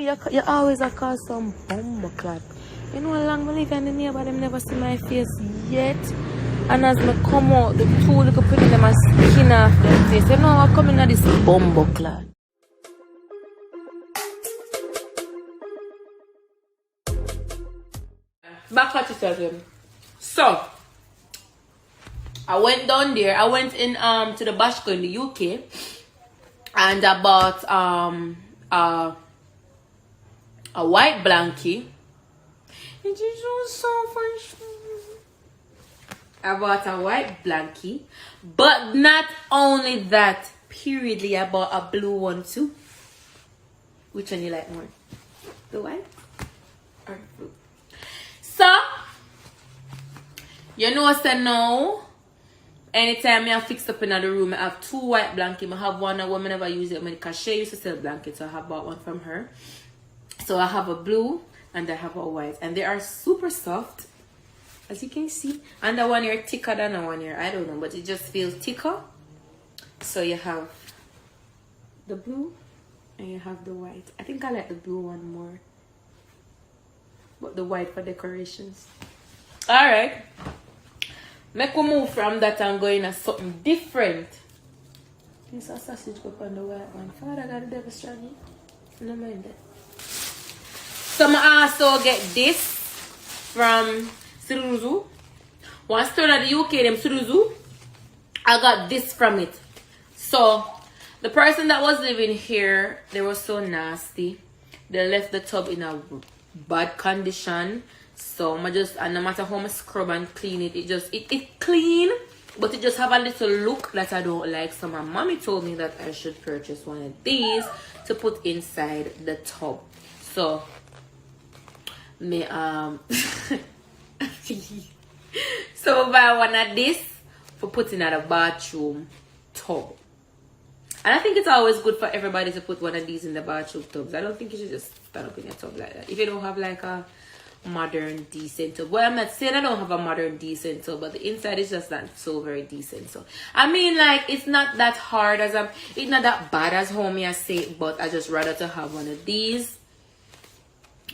You always a call some bumbo clap. You know how long I live in the neighbor, them never see my face yet. And as me come out, the two little pretty them a skin off their face. You know I come in at this bumbo clap. Back at it again. So I went down there. I went in to the Bashko in the UK, and I bought a white blankie. It is so fun. I bought a white blankie, but not only that. Periodly, I bought a blue one too. Which one you like more? The white or blue? So you know, I said no. Anytime I fix up in the room, I have two white blankets. I have one that I never use it because she used to sell blankets, so I have bought one from her. So I have a blue and I have a white, and they are super soft, as you can see. And the one here thicker than the one here. I don't know, but it just feels thicker. So you have the blue and you have the white. I think I like the blue one more, but the white for decorations. All right. Make a move from that and go into something different. This a sausage go on the white one. Father got the devil strong. No mind that. So I also get this from Suruzu. One store at the UK, them Suruzu. I got this from it. So the person that was living here, they were so nasty. They left the tub in a bad condition. So I just, and no matter how much scrub and clean it, it clean, but it just have a little look that I don't like. So my mommy told me that I should purchase one of these to put inside the tub. So me so buy one of this for putting in a bathroom tub. And I think it's always good for everybody to put one of these in the bathroom tubs. I don't think you should just stand up in your tub like that if you don't have like a modern decent tub. Well, I'm not saying I don't have a modern decent tub, but the inside is just not so very decent. So I mean, like, it's not that hard as it's not that bad as how me I say, but I just rather to have one of these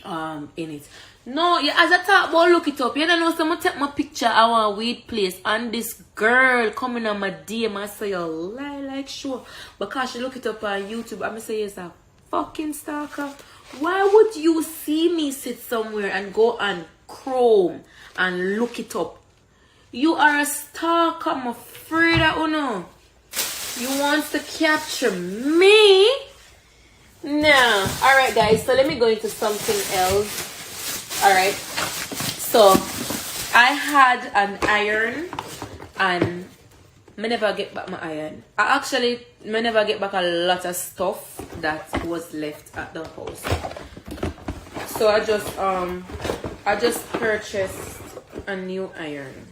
in it. No, yeah, as I talk about look it up, you don't know, someone take my picture I want a weed place and this girl coming on my DM and say you lie like sure because she look it up on YouTube. I'm gonna say it's a fucking stalker. Why would you see me sit somewhere and go on Chrome and look it up? You are a stalker, I'm afraid of you know. You want to capture me? No. Alright guys, so let me go into something else. Alright. So I had an iron and I never get back my iron. I never get back a lot of stuff that was left at the house. So I just purchased a new iron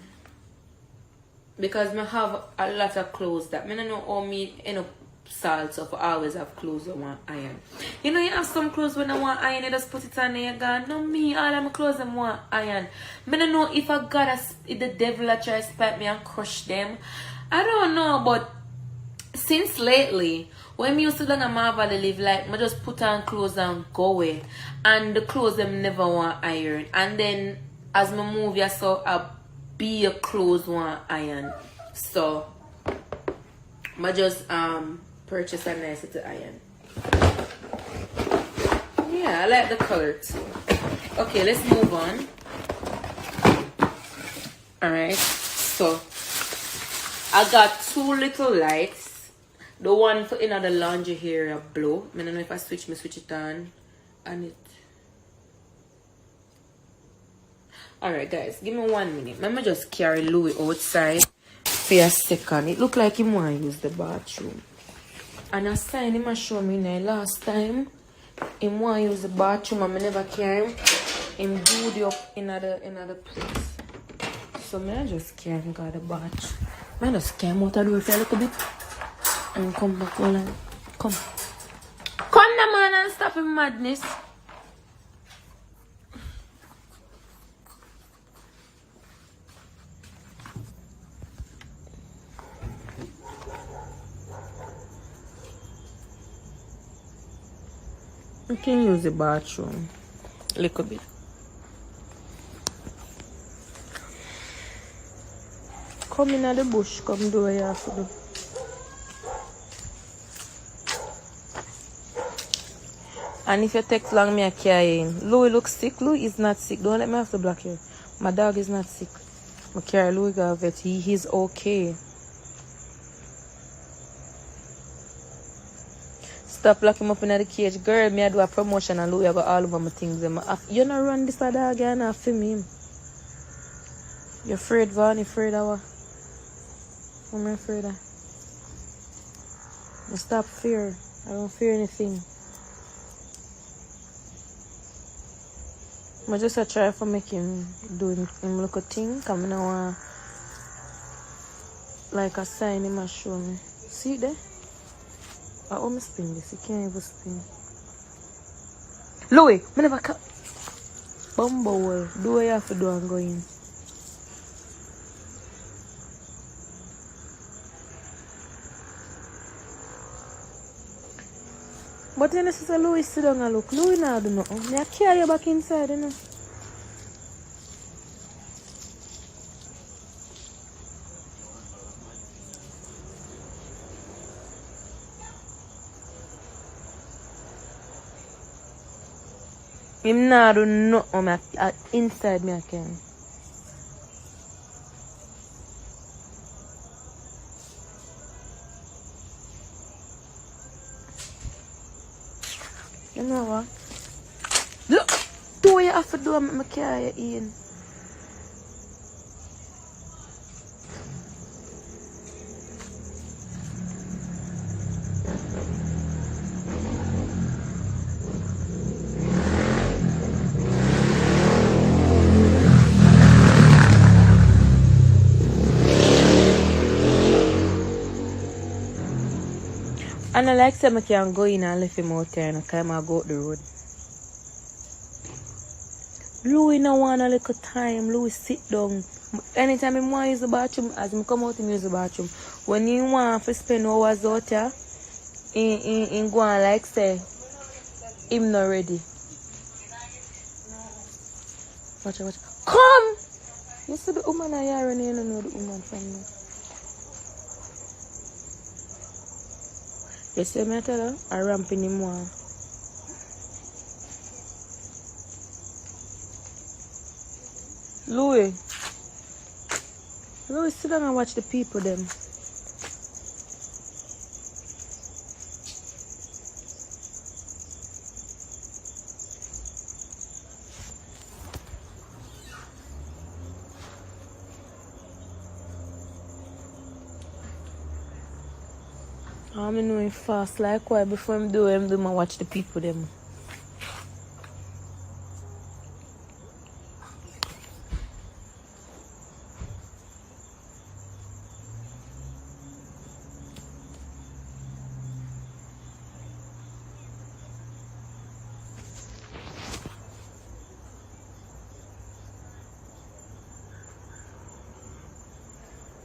because I have a lot of clothes that I don't know how me end up salt, so I always have clothes I want iron. You know, you have some clothes when I want iron, you just put it on there, gone. No, me, all of my clothes I want iron. I don't know if the devil I try to spite me and crush them. I don't know, but since lately, when I used to do a Marvel live, like, I just put on clothes and go away. And the clothes them never want iron. And then, as I move, I saw a be clothes want iron. So, I just purchase a nice little iron. Yeah, I like the color too. Okay, let's move on. Alright, so I got two little lights. The one for in the laundry area blue. I don't know if I switch it on. And it. Alright guys, give me 1 minute. Let me just carry Louis outside for a second. It look like he want to use the bathroom. And I sign him and show me now last time. He want to use the bathroom and I never carry him. Him do the up in another place. So I just carry him to the bathroom. I just came out of the door for a little bit. And come back all and come. Come now man and stop him madness. I can use the bathroom a little bit. Come in at the bush, come do what you have to do. And if you take long, me a carry in. Louis looks sick. Louis is not sick. Don't let me have to block you. My dog is not sick. I carry Louis go to vet. He's okay. Stop locking him up in the cage. Girl, me I do a promotion and Louis I got all over my things. You not run this dog again and film him. You afraid, Van? You afraid of what? I'm afraid of. Stop fear. I don't fear anything. I just try for make him do him look a thing. Come now, like a sign him and show me. See there? I almost spin this. He can't even spin. Louis, I never cut. Bumble, do what you have to do and go in. But then this is a Louis sit down and look. Louis now do nothing. I carry you back inside, you know. Him now do nothing. Inside me I can. You know what? Look! Do what you have to do and make me carry you in. And I like say I can go in and leave him out there and I can go up the road. Louis no want a little time. Louis sit down. Anytime he want to use the bathroom, as he come out, he use the bathroom. When he want to spend hours out there, he go and like say, him not ready. Watch out, watch out. Come! You see the woman here and you don't know the woman from me. You see me tell her? I ramp in him one. Louis, sit down and watch the people them. I'm doing fast like why before him do my watch the people them.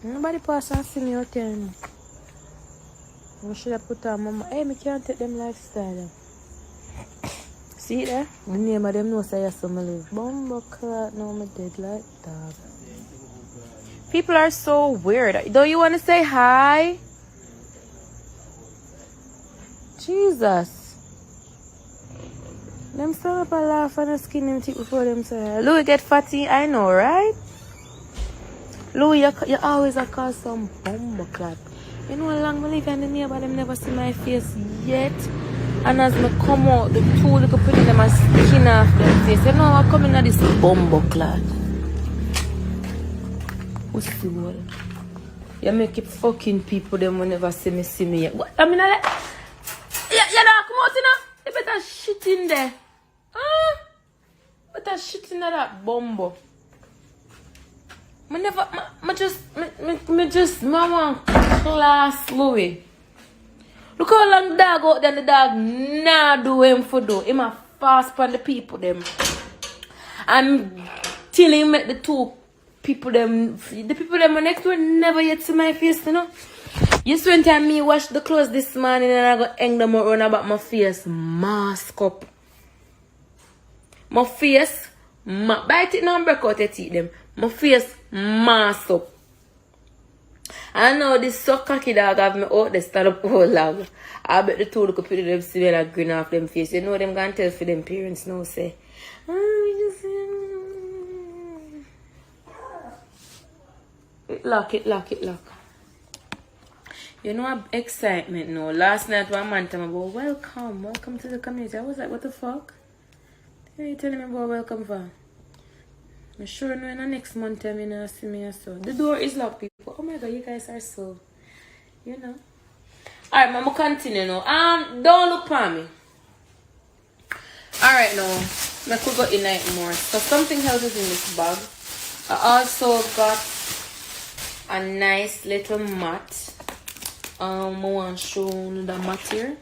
Nobody pass and see me out there. I should have put on mama. Hey, me can't take them lifestyle. See there? The name of them knows say yes, I'm live. Bumbo clot, now I'm dead like dog. People are so weird. Don't you want to say hi? Jesus. Them stand up and laugh and skin them teeth before them say hi. Louis get fatty, I know, right? Louis, you always cause some bumbo clot. You know how long I live in the neighbor, them never see my face yet. And as I come out, the two little pretty them and skin off their face. You know how I come in at this bumbo clot. What's the word? You make it fucking people them will never see me yet. What? I mean, you don't come out, you know? You better shit in there. Huh? Better shit in that bumbo. I want class Louis. Look how long dog out there, the dog nah do him for do. Him a fast on the people them. And till he met the two people them, the people them next door never yet see my face, you know. You spend time me wash the clothes this morning and I go hang them around about my face, mask up. My face, bite it now and break out your teeth them. My face mass up. I know this so cocky dog have me out there stand up whole log. I bet the two look up at them see when I grin off them face. You know them gonna tell for them parents now say. It lock. You know excitement now. Last night one man told me about welcome to the community. I was like, what the fuck? What are you telling me about welcome for? I'm sure no in the next month I'm gonna see me so. The door is locked, people. Oh my god, you guys are so, you know. Alright, I'm gonna continue now. Don't look for me. Alright now. I could go in it more. So something else is in this bag. I also got a nice little mat. I want to show you the mat here.